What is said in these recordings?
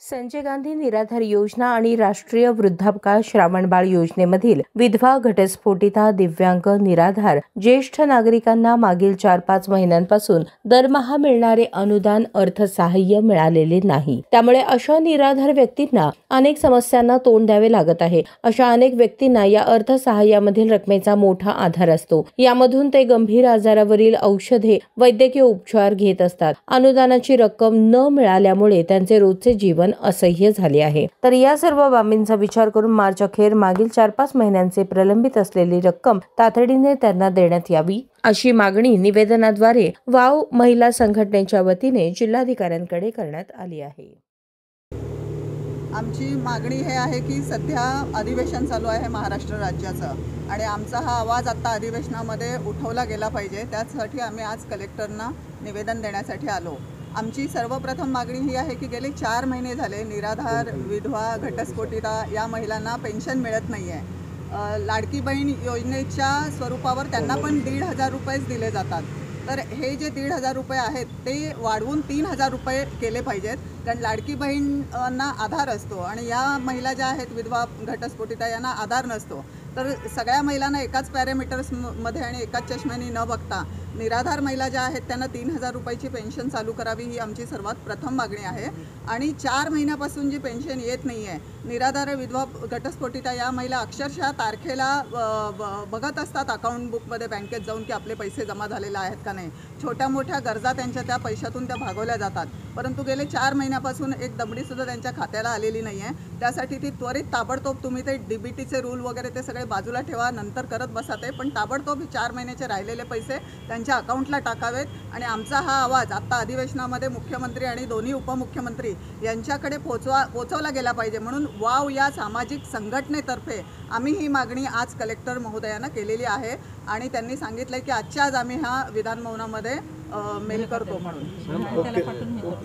संजय गांधी निराधार योजना आणि राष्ट्रीय वृद्धापकाळ श्रावणबाळ योजनेमधील विधवा, घटस्फोटिता, दिव्यांग, निराधार, ज्येष्ठ नागरिकांना मागील 4-5 महिन्यांपासून दरमहा मिळणारे अनुदान अर्थसहाय्य मिळालेले नाही। त्यामुळे अशा निराधार व्यक्तींना अनेक समस्यांना तोंड द्यावे लागत आहे। अशा अनेक व्यक्तींना या अर्थसहाय्यामधील रकमेचा मोठा आधार असतो। यामधून ते गंभीर आजारावरील औषधे, वैद्यकीय उपचार घेत असतात। अनुदानाची रक्कम न मिळाल्यामुळे त्यांचे रोजचे जीवन असह्य झाले आहे। तर या सर्व बाबींचा विचार करून मार्च अखेर मागील 4-5 महिन्यांचे प्रलंबित असलेली रक्कम तातडीने त्यांना देण्यात यावी अशी मागणी निवेदनाद्वारे वाव महिला संघटनेच्या वतीने जिल्हाधिकाऱ्यांकडे करण्यात आली आहे। आमची मागणी हे आहे की सध्या अधिवेशन चालू आहे महाराष्ट्र राज्याचं आणि आमचा हा आवाज आता अधिवेशनामध्ये उठवला गेला पाहिजे। त्यासाठी आम्ही आज कलेक्टरना निवेदन देण्यासाठी आलो। आमची सर्वप्रथम मागणी ही आहे की गेले 4 महिने झाले निराधार, विधवा, घटस्फोटिता या महिलांना पेन्शन मिळत नाही आहे। लाडकी बहीण योजनेच्या स्वरूपावर त्यांना पण 1,500 रुपयेच दिले जातात। तर हे जे 1,500 रुपये आहेत ते वाढवून 3,000 रुपये केले पाहिजेत, कारण लाडकी बहीणना आधार असतो आणि या महिला ज्या आहेत विधवा, घटस्फोटिता यांना आधार नसतो। तर सगळ्या महिलांना एकाच पॅरामीटर्समध्ये आणि एकाच चष्म्याने न बघता निराधार महिला ज्या आहेत त्यांना 3,000 रुपयाची पेन्शन चालू करावी ही आमची सर्वात प्रथम मागणी आहे। आणि 4 महिन्यापासून जी पेन्शन येत नाही आहे, निराधार, विधवा, घटस्फोटिता या महिला अक्षरशः तारखेला बघत असतात अकाउंट बुकमध्ये बँकेत जाऊन की आपले पैसे जमा झालेले आहेत का नाही। छोट्या मोठ्या गरजा त्यांच्या त्या पैशातून त्या भागवल्या जातात, परंतु गेले 4 महिन्यापासून एक दमडीसुद्धा त्यांच्या खात्याला आलेली नाही आहे। त्यासाठी ती त्वरित ताबडतोब तुम्ही ते DBTचे रूल वगैरे ते सगळे बाजूला ठेवा, नंतर करत बसा ते, पण ताबडतोब 4 महिन्याचे राहिलेले पैसे त्यांच्या अकाउंटला टाकावेत। आणि आमचा हा आवाज आता अधिवेशनामध्ये मुख्यमंत्री आणि दोन्ही उपमुख्यमंत्री यांच्याकडे पोचवला गेला पाहिजे। म्हणून वाव या सामाजिक संघटनेतर्फे आम्ही ही मागणी आज कलेक्टर महोदयांना केलेली आहे आणि त्यांनी सांगितलं की आजच्या आज आम्ही हा विधान भवनामध्ये मेल करतो म्हणून।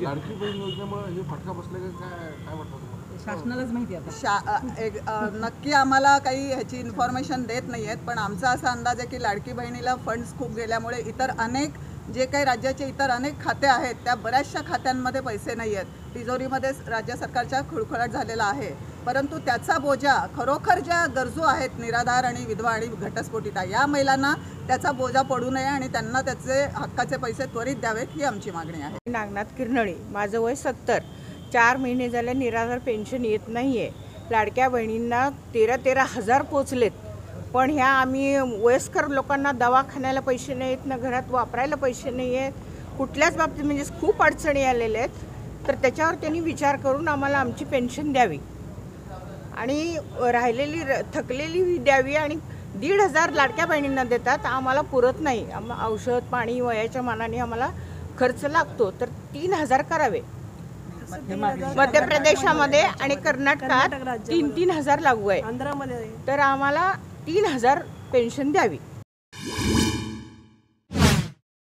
लाडकी बहीण योजनेमुळे हे फटका बसले काय वाटतं? शासनालाच माहिती आहे। नक्की आम्हाला काही ह्याची इन्फॉर्मेशन देत नाही आहेत, पण आमचा असा अंदाज आहे की लाडकी बहिणीला फंड्स खूप गेल्यामुळे इतर अनेक जे काही राज्याचे इतर अनेक खाते आहेत त्या बऱ्याचशा खात्यांमध्ये पैसे नाही आहेत। तिजोरीमध्ये राज्य सरकारच्या खुळखुळाट झालेला आहे, परंतु त्याचा बोजा खरोखर ज्या गरजू आहेत निराधार आणि विधवा आणि घटस्फोटिता या महिलांना त्याचा बोजा पडू नये आणि त्यांना त्याचे हक्काचे पैसे त्वरित द्यावेत ही आमची मागणी आहे। नागनाथ किरणळी, माझं वय 70। 4 महिने झाले निराधार पेन्शन येत नाही आहे। लाडक्या बहिणींना 13,000 पोचलेत, पण ह्या आम्ही वयस्कर लोकांना दवाखान्याला पैसे नाही आहेत ना, घरात वापरायला पैसे नाही आहेत, कुठल्याच बाबतीत म्हणजे खूप अडचणी आलेल्या आहेत। तर त्याच्यावर त्यांनी विचार करून आम्हाला आमची पेन्शन द्यावी आणि राहिलेली थकलेली द्यावी। आणि 1,500 लाडक्या बहिणींना देतात, आम्हाला पुरत नाही। औषध पाणी वयाच्या मानाने आम्हाला खर्च लागतो, तर 3,000 करावे। मध्य प्रदेशामध्ये आणि कर्नाटकात 3,000 लागू आहे, तर आम्हाला 3,000 पेन्शन द्यावी।